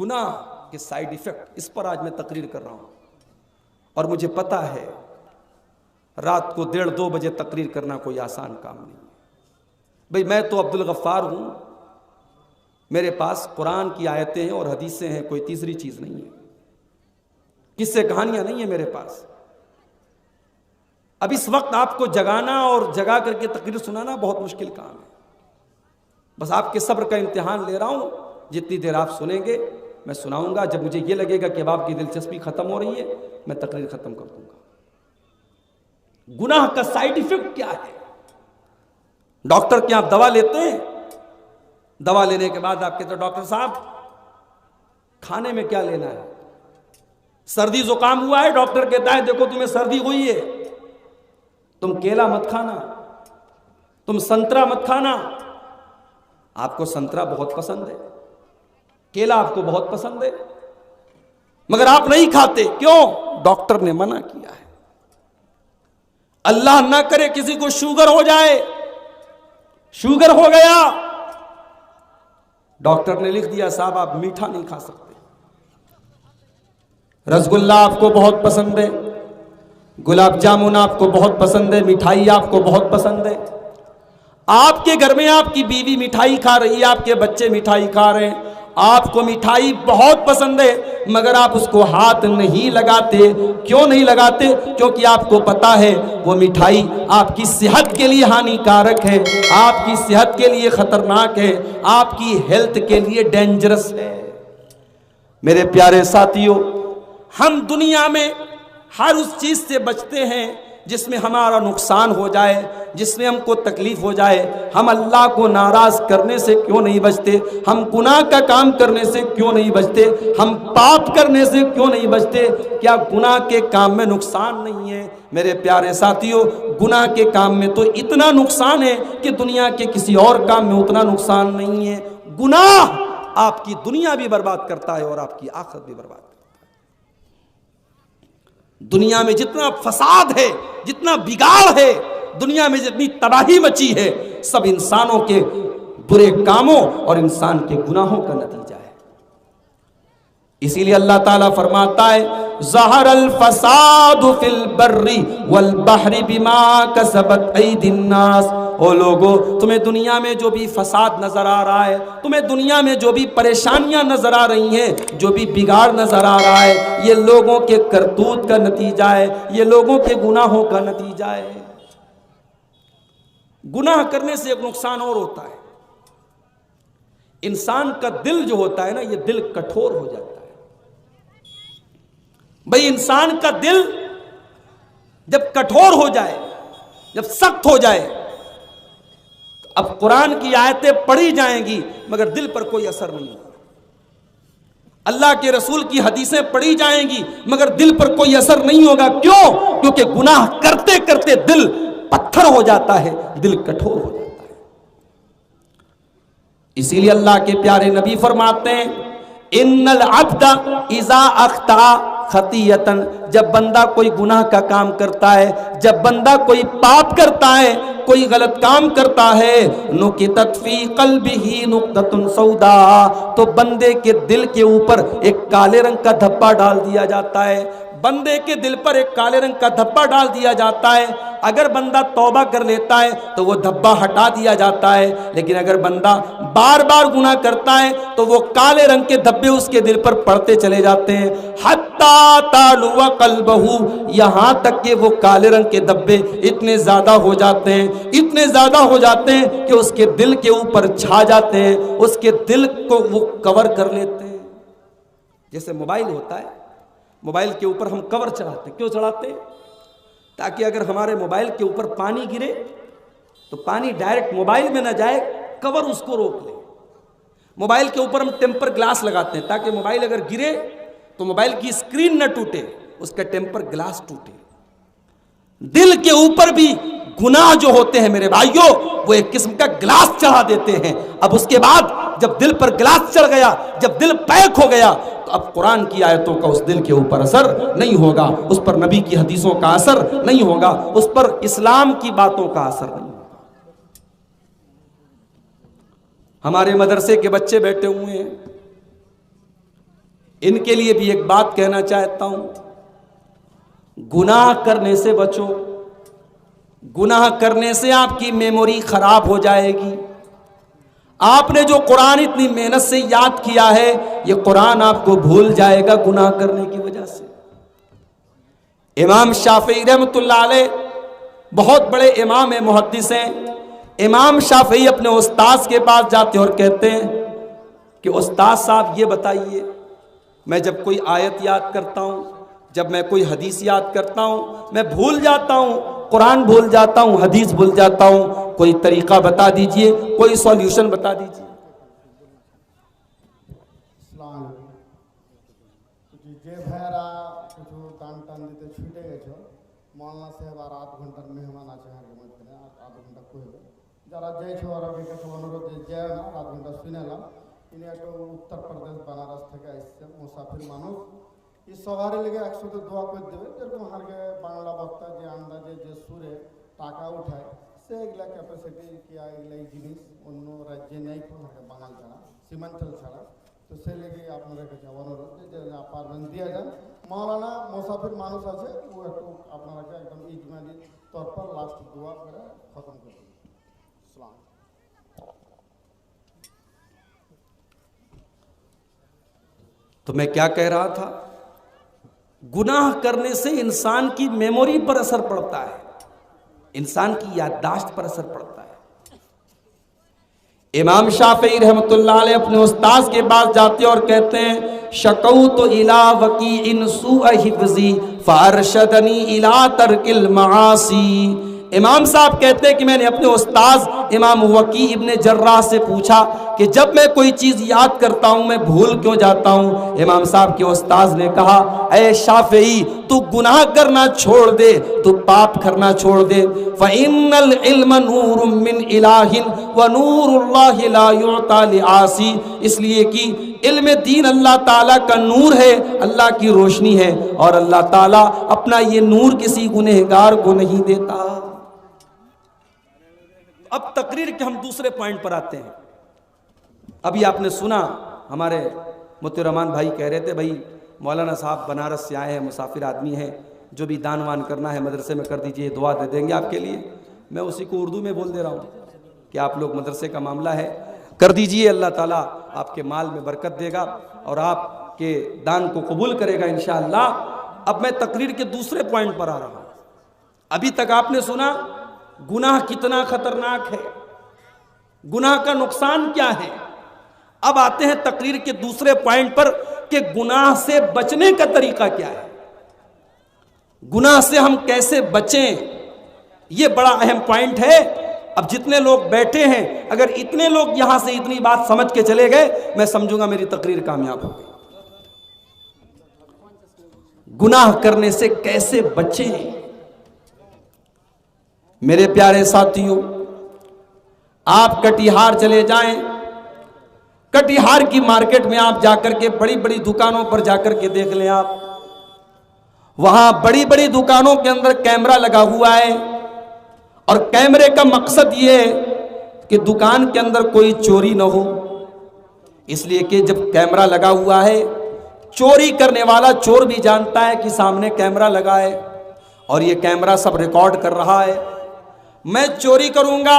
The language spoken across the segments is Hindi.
गुनाह के साइड इफेक्ट, इस पर आज मैं तकरीर कर रहा हूं। और मुझे पता है रात को 1:30-2 बजे तकरीर करना कोई आसान काम नहीं। भाई मैं तो अब्दुल गफ्फार हूं, मेरे पास कुरान की आयतें हैं और हदीसें हैं, कोई तीसरी चीज नहीं है, किस्से कहानियां नहीं है मेरे पास। अब इस वक्त आपको जगाना और जगा करके तकरीर सुनाना बहुत मुश्किल काम है। बस आपके सब्र का इम्तिहान ले रहा हूं। जितनी देर आप सुनेंगे मैं सुनाऊंगा, जब मुझे ये लगेगा कि अब आपकी दिलचस्पी खत्म हो रही है मैं तकरीर खत्म कर दूंगा। गुनाह का साइड इफेक्ट क्या है? डॉक्टर के आप दवा लेते हैं, दवा लेने के बाद आप कहते हैं डॉक्टर साहब खाने में क्या लेना है? सर्दी जुकाम हुआ है, डॉक्टर कहता है देखो तुम्हें सर्दी हुई है, तुम केला मत खाना, तुम संतरा मत खाना। आपको संतरा बहुत पसंद है, केला आपको बहुत पसंद है, मगर आप नहीं खाते, क्यों? डॉक्टर ने मना किया है। अल्लाह ना करे किसी को शुगर हो जाए, शुगर हो गया, डॉक्टर ने लिख दिया साहब आप मीठा नहीं खा सकते। रसगुल्ला आपको बहुत पसंद है, गुलाब जामुन आपको बहुत पसंद है, मिठाई आपको बहुत पसंद है, आपके घर में आपकी बीवी मिठाई खा रही है, आपके बच्चे मिठाई खा रहे हैं, आपको मिठाई बहुत पसंद है, मगर आप उसको हाथ नहीं लगाते। क्यों नहीं लगाते? क्योंकि आपको पता है वो मिठाई आपकी सेहत के लिए हानिकारक है, आपकी सेहत के लिए खतरनाक है, आपकी हेल्थ के लिए डेंजरस है। मेरे प्यारे साथियों, हम दुनिया में हर उस चीज से बचते हैं जिसमें हमारा नुकसान हो जाए, जिसमें हमको तकलीफ हो जाए। हम अल्लाह को नाराज करने से क्यों नहीं बचते? हम गुनाह का काम करने से क्यों नहीं बचते? हम पाप करने से क्यों नहीं बचते? क्या गुनाह के काम में नुकसान नहीं है? मेरे प्यारे साथियों, गुनाह के काम में तो इतना नुकसान है कि दुनिया के किसी और काम में उतना नुकसान नहीं है। गुनाह आपकी दुनिया भी बर्बाद करता है और आपकी आखिरत भी बर्बाद। दुनिया में जितना फसाद है, जितना बिगाड़ है, दुनिया में जितनी तबाही मची है, सब इंसानों के बुरे कामों और इंसान के गुनाहों का नतीजा है। इसीलिए अल्लाह ताला फरमाता है ज़हरल फसादु फिल बर्रि वल बहरि बिमा कसबत ऐदिन नास। ओ लोगो, तुम्हें दुनिया में जो भी फसाद नजर आ रहा है, तुम्हें दुनिया में जो भी परेशानियां नजर आ रही हैं, जो भी बिगाड़ नजर आ रहा है, ये लोगों के करतूत का नतीजा है, ये लोगों के गुनाहों का नतीजा है। गुनाह करने से एक नुकसान और होता है, इंसान का दिल जो होता है ना, ये दिल कठोर हो जाता है। भाई इंसान का दिल जब कठोर हो जाए, जब सख्त हो जाए, अब कुरान की आयतें पढ़ी जाएंगी मगर दिल पर कोई असर नहीं होगा, अल्लाह के रसूल की हदीसें पढ़ी जाएंगी मगर दिल पर कोई असर नहीं होगा। क्यों? क्योंकि गुनाह करते करते दिल पत्थर हो जाता है, दिल कठोर हो जाता है। इसीलिए अल्लाह के प्यारे नबी फरमाते हैं इन्नल अब्दा इज़ा अख्ता खतियतन, जब बंदा कोई गुनाह का काम करता है, जब बंदा कोई पाप करता है, कोई गलत काम करता है, नुकितत फी क़ल्बिही नुक्ततुन सौदा, तो बंदे के दिल के ऊपर एक काले रंग का धब्बा डाल दिया जाता है। बंदे के दिल पर एक काले रंग का धब्बा डाल दिया जाता है। अगर बंदा तौबा कर लेता है तो वो धब्बा हटा दिया जाता है, लेकिन अगर बंदा बार बार गुनाह करता है तो वो काले रंग के धब्बे उसके दिल पर पड़ते चले जाते हैं। हत्ता तालुवा कल्बहू, यहाँ तक कि वो काले रंग के धब्बे इतने ज्यादा हो जाते हैं, इतने ज्यादा हो जाते हैं कि उसके दिल के ऊपर छा जाते हैं, उसके दिल को वो कवर कर लेते हैं। जैसे मोबाइल होता है, मोबाइल के ऊपर हम कवर चढ़ाते हैं। क्यों चढ़ाते हैं? ताकि अगर हमारे मोबाइल के ऊपर पानी गिरे तो पानी डायरेक्ट मोबाइल में ना जाए, कवर उसको रोक ले। मोबाइल के ऊपर हम टेम्पर ग्लास लगाते हैं ताकि मोबाइल अगर गिरे तो मोबाइल की स्क्रीन न टूटे, उसका टेम्पर ग्लास टूटे। दिल के ऊपर भी गुनाह जो होते हैं मेरे भाइयों, वो एक किस्म का ग्लास चढ़ा देते हैं। अब उसके बाद जब दिल पर ग्लास चढ़ गया, जब दिल पैक हो गया, तो अब कुरान की आयतों का उस दिल के ऊपर असर नहीं होगा, उस पर नबी की हदीसों का असर नहीं होगा, उस पर इस्लाम की बातों का असर नहीं होगा। हमारे मदरसे के बच्चे बैठे हुए हैं, इनके लिए भी एक बात कहना चाहता हूं, गुनाह करने से बचो। गुनाह करने से आपकी मेमोरी खराब हो जाएगी। आपने जो कुरान इतनी मेहनत से याद किया है, ये कुरान आपको भूल जाएगा गुनाह करने की वजह से। इमाम शाफी रहमतुल्लाह अलैह बहुत बड़े इमाम है, मुहद्दिस हैं। इमाम शाफी अपने उस्ताद के पास जाते और कहते हैं कि उस्ताद साहब ये बताइए, मैं जब कोई आयत याद करता हूं, जब मैं कोई हदीस याद करता हूं, मैं भूल जाता हूं, कुरान भूल जाता हूं, हदीस भूल जाता हूं, कोई तरीका बता दीजिए, कोई सॉल्यूशन बता दीजिए। যে ভাইয়েরা কিছু দান টান দিতে ছুটে গেছো, মৌলানা সাহেব আর আধ ঘন্টার মেহমান আছে হাঁড়ির মধ্যে, আধ ঘন্টা কইবে যারা যেয়েছো ওরা কাছে অনুরোধ যে যায় না, আধ ঘন্টা শুনেলাম। ইনি একটা উত্তরপ্রদেশ বানারস থেকে আসছে, মুসাফির মানুষ। এই সবারই লেগে একসাথে দোয়া করে দেবে, যেরকম হারকে বাংলা বক্তা যে আন্দাজে যে সুরে টাকা উঠায়, সে এগুলা ক্যাপাসিটি কি এগুলা এই জিনিস অন্য রাজ্যে নেই, বাঙাল ছাড়া, সীমাঞ্চল ছাড়া। তো সে লেগে আপনাদের কাছে অনুরোধ যে পারবেন দিয়ে যান। মৌলানা মুসাফির মানুষ আছে, ও একটু আপনারাকে একদম ইজমালি তौर पर লাস্ট দোয়া করে খতম করে দেবেন। সালাম। तो मैं क्या कह रहा था, गुनाह करने से इंसान की मेमोरी पर असर पड़ता है, इंसान की याददाश्त पर असर पड़ता है। इमाम शाफी रहमतुल्लाह अलैह अपने उस्ताद के पास जाते और कहते हैं, शकऊ तो इला वकी इन सूअ हिफ्ज़ी फ़अरशदनी इला तरकिल मआसी। इमाम साहब कहते हैं कि मैंने अपने उस्ताद इमाम वकी इब्ने जर्राह से पूछा कि जब मैं कोई चीज़ याद करता हूँ मैं भूल क्यों जाता हूँ। इमाम साहब के उस्ताद ने कहा, ऐ शाफी तू गुनाह करना छोड़ दे, तू पाप करना छोड़ दे। फ़इन्नल इल्म नूरुम मिन इलाहिन व नूरुल्लाहि ला युअता लिआसी। इसलिए कि इल्म दीन अल्लाह ताला का नूर है, अल्लाह की रोशनी है, और अल्लाह ताला अपना ये नूर किसी गुनहगार को नहीं देता। अब तकरीर के हम दूसरे पॉइंट पर आते हैं। अभी आपने सुना हमारे मुफ्ती रहमान भाई कह रहे थे, भाई मौलाना साहब बनारस से आए हैं, मुसाफिर आदमी हैं, जो भी दान वान करना है मदरसे में कर दीजिए, दुआ दे देंगे आपके लिए। मैं उसी को उर्दू में बोल दे रहा हूँ कि आप लोग मदरसे का मामला है कर दीजिए, अल्लाह ताला आपके माल में बरकत देगा और आपके दान को कबूल करेगा इंशाअल्लाह। अब मैं तकरीर के दूसरे पॉइंट पर आ रहा हूँ। अभी तक आपने सुना गुनाह कितना खतरनाक है, गुनाह का नुकसान क्या है। अब आते हैं तकरीर के दूसरे पॉइंट पर कि गुनाह से बचने का तरीका क्या है, गुनाह से हम कैसे बचें, यह बड़ा अहम पॉइंट है। अब जितने लोग बैठे हैं, अगर इतने लोग यहां से इतनी बात समझ के चले गए, मैं समझूंगा मेरी तकरीर कामयाब हो गई। गुनाह करने से कैसे बचें। मेरे प्यारे साथियों, आप कटिहार चले जाएं, कटिहार की मार्केट में आप जाकर के बड़ी बड़ी दुकानों पर जाकर के देख लें, आप वहां बड़ी बड़ी दुकानों के अंदर कैमरा लगा हुआ है, और कैमरे का मकसद ये है कि दुकान के अंदर कोई चोरी ना हो। इसलिए कि जब कैमरा लगा हुआ है, चोरी करने वाला चोर भी जानता है कि सामने कैमरा लगा है और ये कैमरा सब रिकॉर्ड कर रहा है। मैं चोरी करूंगा,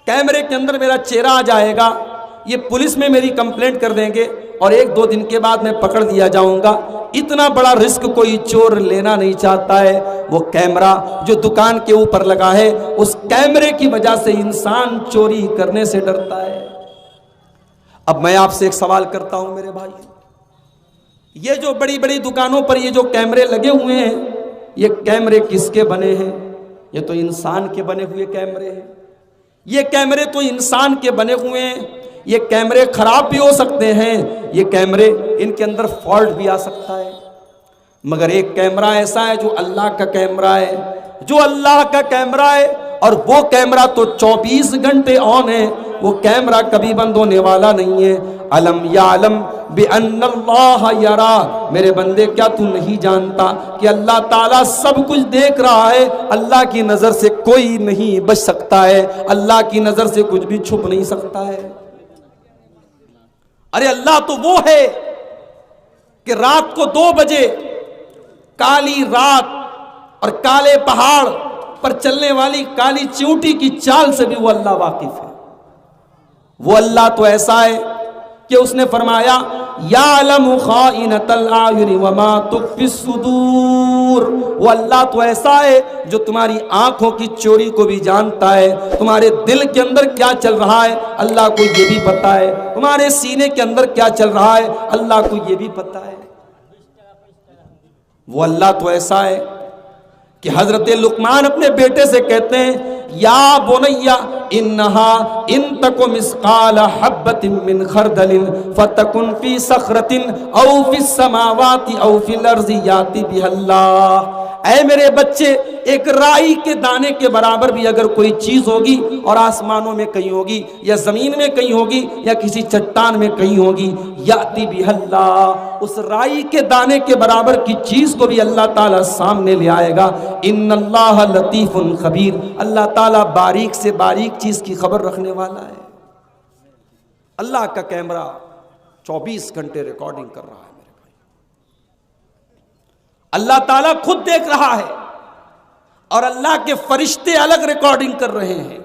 कैमरे के अंदर मेरा चेहरा आ जाएगा, ये पुलिस में मेरी कंप्लेंट कर देंगे और 1-2 दिन के बाद मैं पकड़ दिया जाऊंगा। इतना बड़ा रिस्क कोई चोर लेना नहीं चाहता है। वो कैमरा जो दुकान के ऊपर लगा है, उस कैमरे की वजह से इंसान चोरी करने से डरता है। अब मैं आपसे एक सवाल करता हूं मेरे भाई, ये जो बड़ी बड़ी दुकानों पर ये जो कैमरे लगे हुए हैं, ये कैमरे किसके बने हैं? ये तो इंसान के बने हुए कैमरे हैं। ये कैमरे तो इंसान के बने हुए हैं। ये कैमरे खराब भी हो सकते हैं, ये कैमरे इनके अंदर फॉल्ट भी आ सकता है, मगर एक कैमरा ऐसा है जो अल्लाह का कैमरा है, जो अल्लाह का कैमरा है, और वो कैमरा तो 24 घंटे ऑन है, वो कैमरा कभी बंद होने वाला नहीं है। अलम यालम बिअन्नल्लाह यरा, मेरे बंदे क्या तू नहीं जानता कि अल्लाह ताला सब कुछ देख रहा है। अल्लाह की नजर से कोई नहीं बच सकता है, अल्लाह की नजर से कुछ भी छुप नहीं सकता है। अरे अल्लाह तो वो है कि रात को 2 बजे काली रात और काले पहाड़ पर चलने वाली काली चींटी की चाल से भी वो अल्लाह वाकिफ है। वो अल्लाह तो ऐसा है कि उसने फरमाया यालमु खाइनतल आयुनि वमा तुख्फिस सुदूर। वो अल्लाह तो ऐसा है जो तुम्हारी आंखों की चोरी को भी जानता है। तुम्हारे दिल के अंदर क्या चल रहा है अल्लाह को ये भी पता है। तुम्हारे सीने के अंदर क्या चल रहा है अल्लाह को ये भी पता है। वो अल्लाह तो ऐसा है कि हजरत लुकमान अपने बेटे से कहते हैं या बुनैया इन्नहा इन तको मिस्काल हब्बतिन मिन खरदलिन फतकुन फी सखरतिन औ फिस समावाति औ फिल अर्ज़ि याति बिहल्लाह। ऐ मेरे बच्चे, एक राई के दाने के बराबर भी अगर कोई चीज होगी और आसमानों में कहीं होगी या जमीन में कहीं होगी या किसी चट्टान में कहीं होगी, याति बिहल्लाह, उस राई के दाने के बराबर की चीज को भी अल्लाह ताला सामने ले आएगा। इन्नल्लाह लतीफुन खबीर, अल्लाह ताला बारीक से बारीक चीज की खबर रखने वाला है। अल्लाह का कैमरा 24 घंटे रिकॉर्डिंग कर रहा है। अल्लाह ताला खुद देख रहा है और अल्लाह के फरिश्ते अलग रिकॉर्डिंग कर रहे हैं।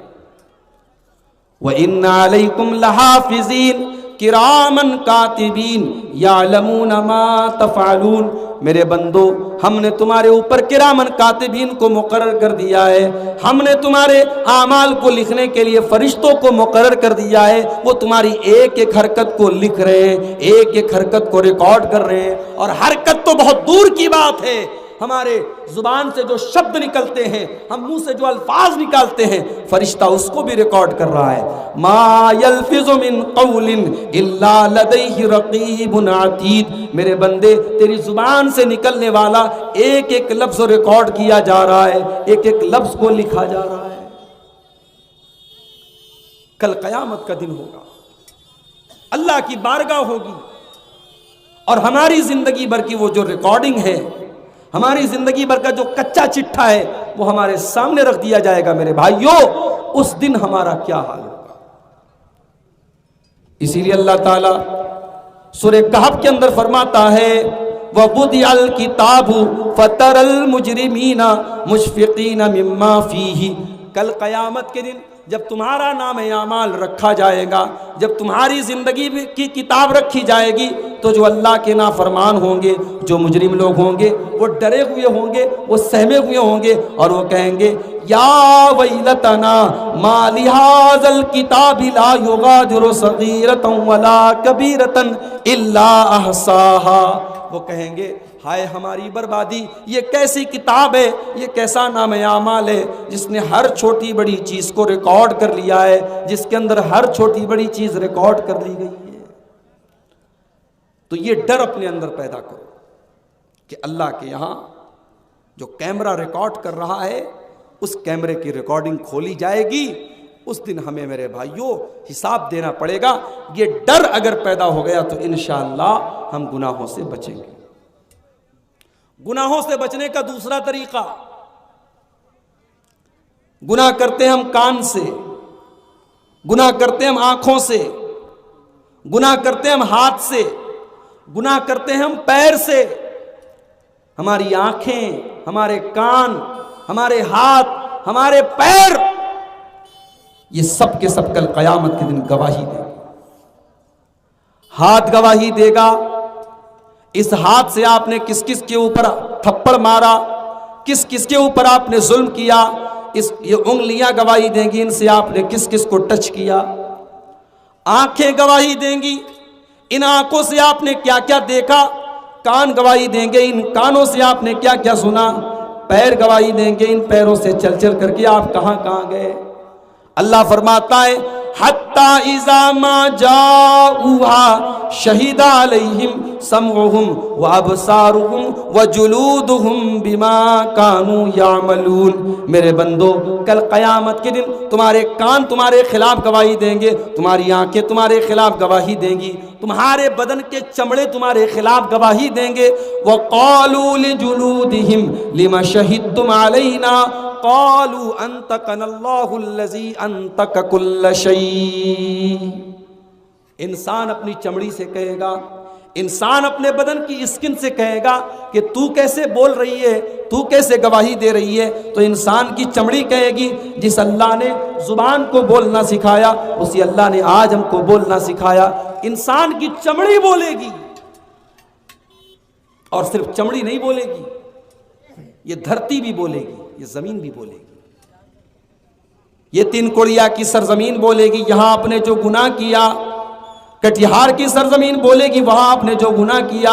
व इन्ना अलैकुम लहाफिज़ीन किरामन कातिबीन यालमून मा तफअलून। मेरे बंदो, हमने तुम्हारे ऊपर किरामन कातिबीन को मुकर्रर कर दिया है। हमने तुम्हारे आमाल को लिखने के लिए फरिश्तों को मुकर्रर कर दिया है। वो तुम्हारी एक एक हरकत को लिख रहे हैं, एक एक हरकत को रिकॉर्ड कर रहे हैं। और हरकत तो बहुत दूर की बात है, हमारे जुबान से जो शब्द निकलते हैं, हम मुंह से जो अल्फाज निकालते हैं, फरिश्ता उसको भी रिकॉर्ड कर रहा है। मा यल्फिज़ु मिन क़ौलिन इल्ला लदैहि रक़ीबुन अतीद। मेरे बंदे, तेरी जुबान से निकलने वाला एक एक लफ्ज रिकॉर्ड किया जा रहा है, एक एक लफ्ज को लिखा जा रहा है। कल कयामत का दिन होगा, अल्लाह की बारगाह होगी और हमारी जिंदगी भर की वो जो रिकॉर्डिंग है, हमारी जिंदगी भर का जो कच्चा चिट्ठा है, वो हमारे सामने रख दिया जाएगा। मेरे भाइयों, उस दिन हमारा क्या हाल होगा। इसीलिए अल्लाह ताला सूरह कहफ के अंदर फरमाता है वबुदिअल किताबु फतरल मुजरिमीना मुशफिकीना मिम्मा फीही। कल कयामत के दिन जब तुम्हारा नाम आमाल रखा जाएगा, जब तुम्हारी जिंदगी की किताब रखी जाएगी, तो जो अल्लाह के नाफरमान होंगे, जो मुजरिम लोग होंगे, वो डरे हुए होंगे, वो सहमे हुए होंगे और वो कहेंगे या वैलतना मा लिहाज़ल किताबि ला युगादिरु सगीरतन वला कबीरतन इल्ला अहसाहा। वो कहेंगे हाय हमारी बर्बादी, ये कैसी किताब है, ये कैसा नाम आमाल है जिसने हर छोटी बड़ी चीज को रिकॉर्ड कर लिया है, जिसके अंदर हर छोटी बड़ी चीज रिकॉर्ड कर ली गई है। तो ये डर अपने अंदर पैदा करो कि अल्लाह के यहां जो कैमरा रिकॉर्ड कर रहा है, उस कैमरे की रिकॉर्डिंग खोली जाएगी। उस दिन हमें मेरे भाइयों हिसाब देना पड़ेगा। ये डर अगर पैदा हो गया तो इंशाअल्लाह हम गुनाहों से बचेंगे। गुनाहों से बचने का दूसरा तरीका, गुनाह करते हैं हम कान से, गुनाह करते हैं हम आंखों से, गुनाह करते हैं हम हाथ से, गुनाह करते हैं हम पैर से। हमारी आंखें, हमारे कान, हमारे हाथ, हमारे पैर, ये सब के सब कल कयामत के दिन गवाही देंगे। हाथ गवाही देगा, इस हाथ से आपने किस किस के ऊपर थप्पड़ मारा, किस किस के ऊपर आपने जुल्म किया। ये उंगलियां गवाही देंगी, इनसे आपने किस किस को टच किया। आंखें गवाही देंगी, इन आंखों से आपने क्या क्या देखा। कान गवाही देंगे, इन कानों से आपने क्या क्या सुना। पैर गवाही देंगे, इन पैरों से चल चल करके आप कहां कहां गए। अल्लाह फरमाता है हत्ता इज़ा मा जाऊहा शहीदा अलैहिम समउहुम व अबसारुहुम व जुलूदुहुम बिमा कानू यामलून। मेरे बंदो, कल क़यामत के दिन तुम्हारे कान तुम्हारे खिलाफ गवाही देंगे, तुम्हारी आंखें तुम्हारे खिलाफ गवाही देंगी, तुम्हारे बदन के चमड़े तुम्हारे खिलाफ गवाही देंगे। व क़ालू लिजुलूदिहिम लिमा शहिदतुम अलैना क़ालू अंतकनल्लाहुल्लज़ी अंतक कुल्ल शै। इंसान अपनी चमड़ी से कहेगा, इंसान अपने बदन की स्किन से कहेगा कि तू कैसे बोल रही है, तू कैसे गवाही दे रही है, तो इंसान की चमड़ी कहेगी जिस अल्लाह ने जुबान को बोलना सिखाया उसी अल्लाह ने आज हमको बोलना सिखाया। इंसान की चमड़ी बोलेगी, और सिर्फ चमड़ी नहीं बोलेगी, ये धरती भी बोलेगी, ये जमीन भी बोलेगी, ये तीन कोरिया की सरजमीन बोलेगी यहां आपने जो गुनाह किया, कटिहार की सरजमीन बोलेगी वहां आपने जो गुनाह किया,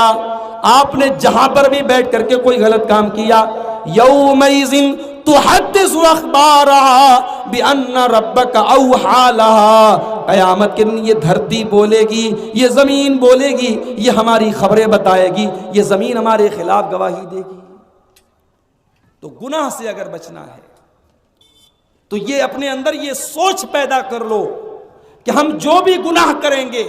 आपने जहां पर भी बैठ करके कोई गलत काम किया, यौमइज़िन तुहद्दिसु अख़बारहा बिअन्ना रब्बका औहा लहा, क़यामत के दिन ये धरती बोलेगी, ये ज़मीन बोलेगी, ये हमारी खबरें बताएगी, ये ज़मीन हमारे खिलाफ गवाही देगी। तो गुनाह से अगर बचना है तो ये अपने अंदर ये सोच पैदा कर लो कि हम जो भी गुनाह करेंगे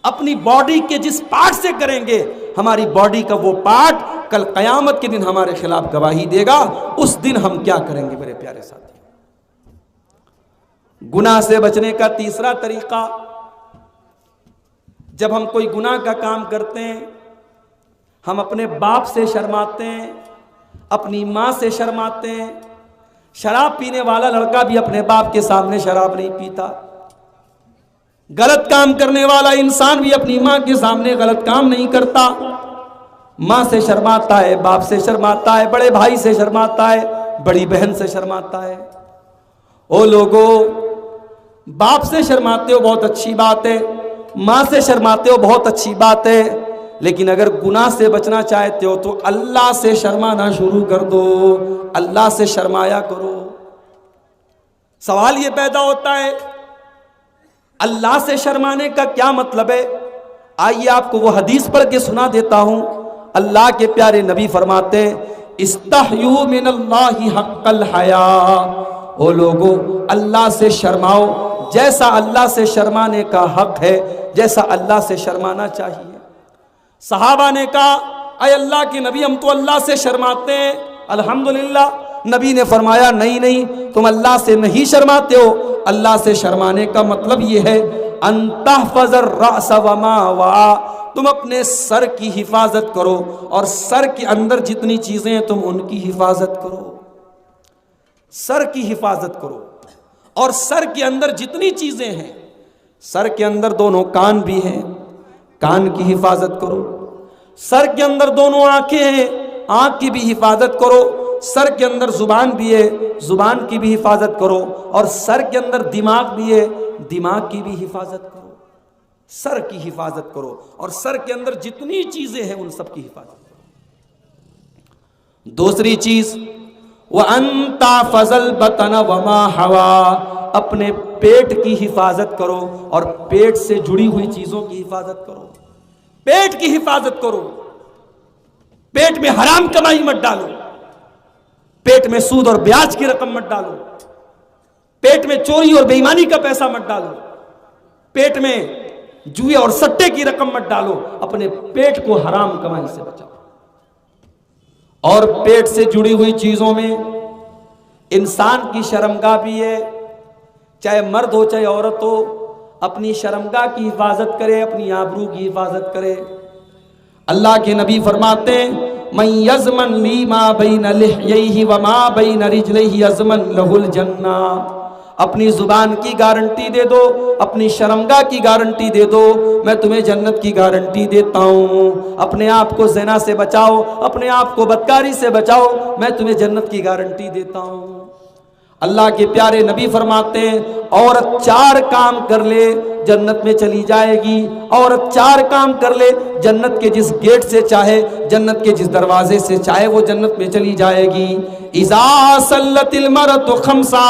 अपनी बॉडी के जिस पार्ट से करेंगे, हमारी बॉडी का वो पार्ट कल कयामत के दिन हमारे खिलाफ गवाही देगा। उस दिन हम क्या करेंगे मेरे प्यारे साथी? गुनाह से बचने का तीसरा तरीका, जब हम कोई गुनाह का काम करते हैं, हम अपने बाप से शर्माते हैं, अपनी माँ से शर्माते हैं। शराब पीने वाला लड़का भी अपने बाप के सामने शराब नहीं पीता। गलत काम करने वाला इंसान भी अपनी माँ के सामने गलत काम नहीं करता। माँ से शर्माता है, बाप से शर्माता है, बड़े भाई से शर्माता है, बड़ी बहन से शर्माता है। ओ लोगों, बाप से शर्माते हो बहुत अच्छी बात है, माँ से शर्माते हो बहुत अच्छी बात है, लेकिन अगर गुनाह से बचना चाहते हो तो अल्लाह से शर्माना शुरू कर दो, अल्लाह से शर्माया करो। सवाल ये पैदा होता है अल्लाह से शर्माने का क्या मतलब है? आइए आपको वो हदीस पढ़ के सुना देता हूं। अल्लाह के प्यारे नबी फरमाते इस्तहयू मिनल्लाहि हक्कल हया, ओ लोगों अल्लाह से शर्माओ जैसा अल्लाह से शर्माने का हक है, जैसा अल्लाह से शर्माना चाहिए। सहाबा ने कहा अय अल्लाह के नबी हम तो अल्लाह से शर्माते हैं। अल्हम्दुलिल्लाह। नबी ने फरमाया नहीं नहीं, तुम अल्लाह से नहीं शर्माते हो। अल्लाह से शर्माने का मतलब यह है अंतहफज़र रअस वमा वा, तुम अपने सर की हिफाजत करो और सर के अंदर जितनी चीजें हैं तुम उनकी हिफाजत करो। सर की हिफाजत करो और सर के अंदर जितनी चीजें हैं, सर के अंदर दोनों कान भी हैं, कान की हिफाजत करो। सर के अंदर दोनों आंखें हैं, आंख की भी हिफाजत करो। सर के अंदर जुबान भी है, जुबान की भी हिफाजत करो। और सर के अंदर दिमाग भी है, दिमाग की भी हिफाजत करो। सर की हिफाजत करो और सर के अंदर जितनी चीजें हैं उन सब की हिफाजत करो। दूसरी चीज व अंता फजल बतन वमा हवा, अपने पेट की हिफाजत करो और पेट से जुड़ी हुई चीजों की हिफाजत करो। पेट की हिफाजत करो। पेट में हराम कमाई मत डालो, पेट में सूद और ब्याज की रकम मत डालो, पेट में चोरी और बेईमानी का पैसा मत डालो, पेट में जुए और सट्टे की रकम मत डालो। अपने पेट को हराम कमाई से बचाओ। और पेट से जुड़ी हुई चीजों में इंसान की शर्मगाह भी है, चाहे मर्द हो चाहे औरत हो, अपनी शर्मगाह की हिफाजत करे, अपनी आबरू की हिफाजत करे। अल्लाह के नबी फरमाते हैं मन यज़मन ली मा बैन लिह्यैहि व मा बैन रिजलैहि यज़मन लहुल जन्ना, अपनी जुबान की गारंटी दे दो, अपनी शर्मगाह की गारंटी दे दो, मैं तुम्हें जन्नत की गारंटी देता हूँ। अपने आप को ज़िना से बचाओ, अपने आप को बदकारी से बचाओ, मैं तुम्हें जन्नत की गारंटी देता हूँ। अल्लाह के प्यारे नबी फरमाते हैं औरत 4 काम कर ले जन्नत में चली जाएगी। औरत 4 काम कर ले, जन्नत के जिस गेट से चाहे, जन्नत के जिस दरवाजे से चाहे वो जन्नत में चली जाएगी। इज़ा सल्लतिल मरअतु खम्सा,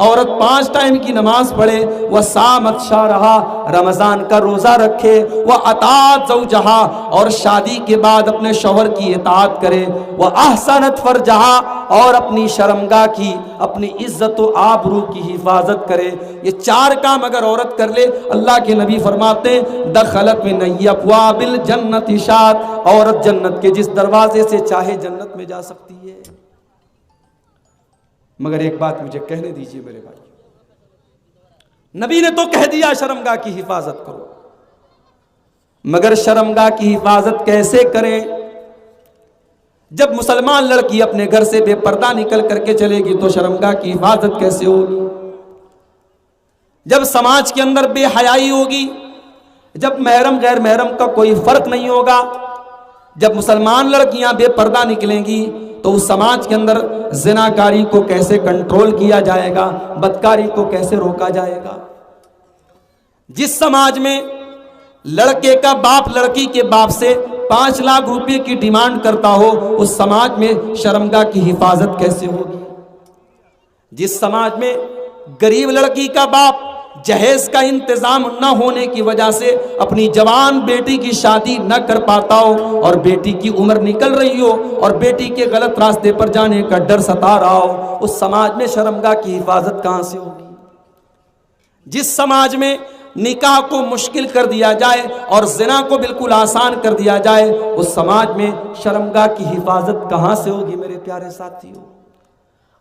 औरत 5 टाइम की नमाज पढ़े, वह सामत शारहा, रमजान का रोजा रखे, वह अतात ज़ौजहा, और शादी के बाद अपने शौहर की इताअत करे, वह अहसनत फरजहा, और अपनी शर्मगाह की, अपनी इज्जत व आबरू की हिफाजत करे। ये 4 काम अगर औरत कर ले, अल्लाह के नबी फरमाते दखलत में नय्यबवाबिल जन्नति शात, औरत जन्नत के जिस दरवाजे से चाहे जन्नत में जा सकती है। मगर एक बात मुझे कहने दीजिए मेरे भाई, नबी ने तो कह दिया शर्मगाह की हिफाजत करो, मगर शर्मगाह की हिफाजत कैसे करें? जब मुसलमान लड़की अपने घर से बेपर्दा निकल करके चलेगी तो शर्मगाह की हिफाजत कैसे होगी? जब समाज के अंदर बेहयाई होगी, जब महरम गैर महरम का कोई फर्क नहीं होगा, जब मुसलमान लड़कियां बेपर्दा निकलेंगी तो उस समाज के अंदर जिनाकारी को कैसे कंट्रोल किया जाएगा, बदकारी को कैसे रोका जाएगा? जिस समाज में लड़के का बाप लड़की के बाप से 5 लाख रुपए की डिमांड करता हो, उस समाज में शर्मगाह की हिफाजत कैसे होगी? जिस समाज में गरीब लड़की का बाप जहेज का इंतजाम न होने की वजह से अपनी जवान बेटी की शादी न कर पाता हो और बेटी की उम्र निकल रही हो और बेटी के गलत रास्ते पर जाने का डर सता रहा हो, उस समाज में शर्मगाह की हिफाजत कहां से होगी? जिस समाज में निकाह को मुश्किल कर दिया जाए और ज़िना को बिल्कुल आसान कर दिया जाए, उस समाज में शर्मगाह की हिफाजत कहां से होगी मेरे प्यारे साथियों?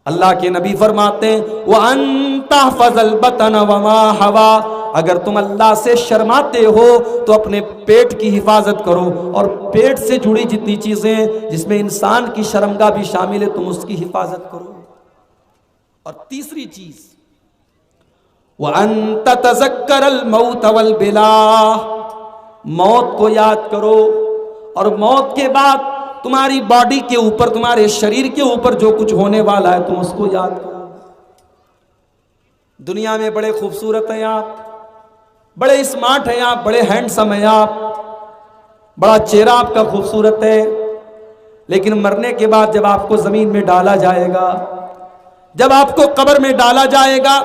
अल्लाह के नबी फरमाते हैं व अंता फजल बतन वमा हवा, अगर तुम अल्लाह से शर्माते हो तो अपने पेट की हिफाजत करो और पेट से जुड़ी जितनी चीजें जिसमें इंसान की शर्मगाह भी शामिल है तुम उसकी हिफाजत करो। और तीसरी चीज व अंता तज़क्करल मौत वल बिला, मौत को याद करो और मौत के बाद तुम्हारी बॉडी के ऊपर, तुम्हारे शरीर के ऊपर जो कुछ होने वाला है तुम उसको याद करो। दुनिया में बड़े खूबसूरत हैं आप, बड़े स्मार्ट हैं आप, बड़े हैंडसम हैं आप, बड़ा चेहरा आपका खूबसूरत है, लेकिन मरने के बाद जब आपको जमीन में डाला जाएगा, जब आपको कब्र में डाला जाएगा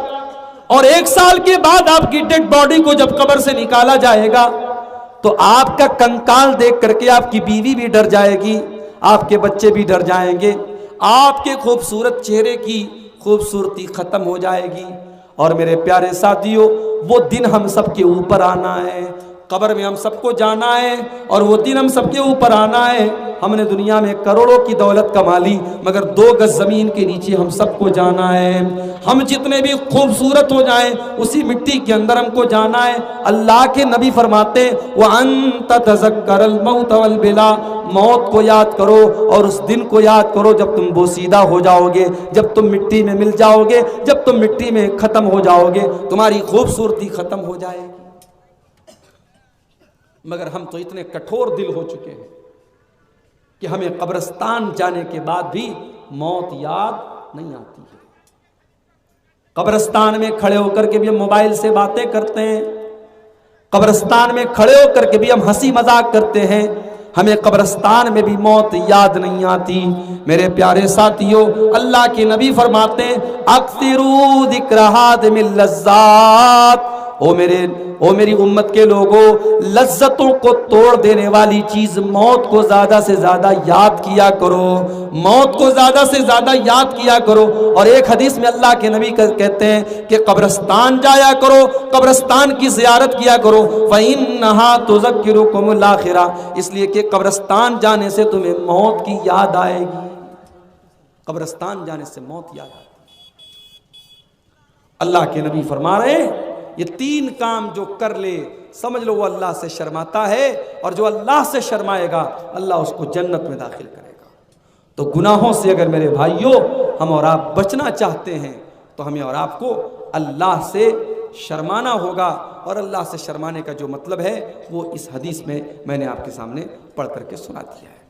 और 1 साल के बाद आपकी डेड बॉडी को जब कब्र से निकाला जाएगा तो आपका कंकाल देख करके आपकी बीवी भी डर जाएगी, आपके बच्चे भी डर जाएंगे, आपके खूबसूरत चेहरे की खूबसूरती खत्म हो जाएगी। और मेरे प्यारे साथियों, वो दिन हम सबके ऊपर आना है, कब्र में हम सबको जाना है और वो दिन हम सबके ऊपर आना है। हमने दुनिया में करोड़ों की दौलत कमा ली मगर 2 गज जमीन के नीचे हम सबको जाना है। हम जितने भी खूबसूरत हो जाएं उसी मिट्टी के अंदर हमको जाना है। अल्लाह के नबी फरमाते व अंता तज़क्करल मौत वल बिला, मौत को याद करो और उस दिन को याद करो जब तुम बोसीदा हो जाओगे, जब तुम मिट्टी में मिल जाओगे, जब तुम मिट्टी में खत्म हो जाओगे, तुम्हारी खूबसूरती खत्म हो जाएगी। मगर हम तो इतने कठोर दिल हो चुके हैं कि हमें कब्रिस्तान जाने के बाद भी मौत याद नहीं आती है। कब्रिस्तान में खड़े होकर के भी हम मोबाइल से बातें करते हैं, कब्रिस्तान में खड़े होकर के भी हम हंसी मजाक करते हैं, हमें कब्रिस्तान में भी मौत याद नहीं आती। मेरे प्यारे साथियों, अल्लाह के नबी फरमाते हैं अक्सिरू ज़िक्र हादिमिल लज़्ज़ात, ओ मेरी उम्मत के लोगों, लज्जतों को तोड़ देने वाली चीज मौत को ज्यादा से ज्यादा याद किया करो, मौत को ज्यादा से ज्यादा याद किया करो। और एक हदीस में अल्लाह के नबी कहते हैं कि कब्रिस्तान जाया करो, कब्रिस्तान की जियारत किया करो, फ़इन्नहा तुज़क्किरुकुमुल आखिरा, इसलिए कि कब्रिस्तान जाने से तुम्हें मौत की याद आएगी। कब्रिस्तान जाने से मौत याद आएगी। अल्लाह के नबी फरमा रहे हैं ये 3 काम जो कर ले समझ लो वो अल्लाह से शर्माता है, और जो अल्लाह से शर्माएगा अल्लाह उसको जन्नत में दाखिल करेगा। तो गुनाहों से अगर मेरे भाइयों हम और आप बचना चाहते हैं तो हमें और आपको अल्लाह से शर्माना होगा। और अल्लाह से शर्माने का जो मतलब है वो इस हदीस में मैंने आपके सामने पढ़ करके सुना दिया है।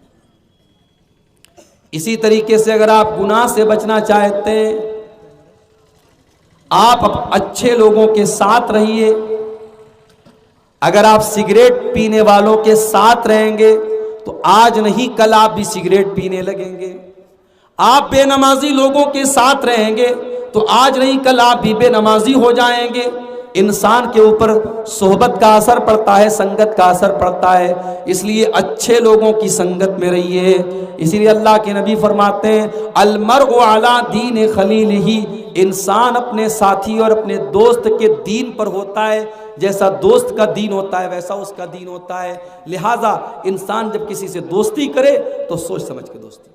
इसी तरीके से अगर आप गुनाह से बचना चाहते हैं, आप अच्छे लोगों के साथ रहिए। अगर आप सिगरेट पीने वालों के साथ रहेंगे तो आज नहीं कल आप भी सिगरेट पीने लगेंगे। आप बेनमाजी लोगों के साथ रहेंगे तो आज नहीं कल आप भी बेनमाजी हो जाएंगे। इंसान के ऊपर सोहबत का असर पड़ता है, संगत का असर पड़ता है, इसलिए अच्छे लोगों की संगत में रहिए। इसीलिए अल्लाह के नबी फरमाते हैं अलमरउ अला दीन खलीलिही, इंसान अपने साथी और अपने दोस्त के दीन पर होता है, जैसा दोस्त का दीन होता है वैसा उसका दीन होता है। लिहाजा इंसान जब किसी से दोस्ती करे तो सोच समझ के दोस्ती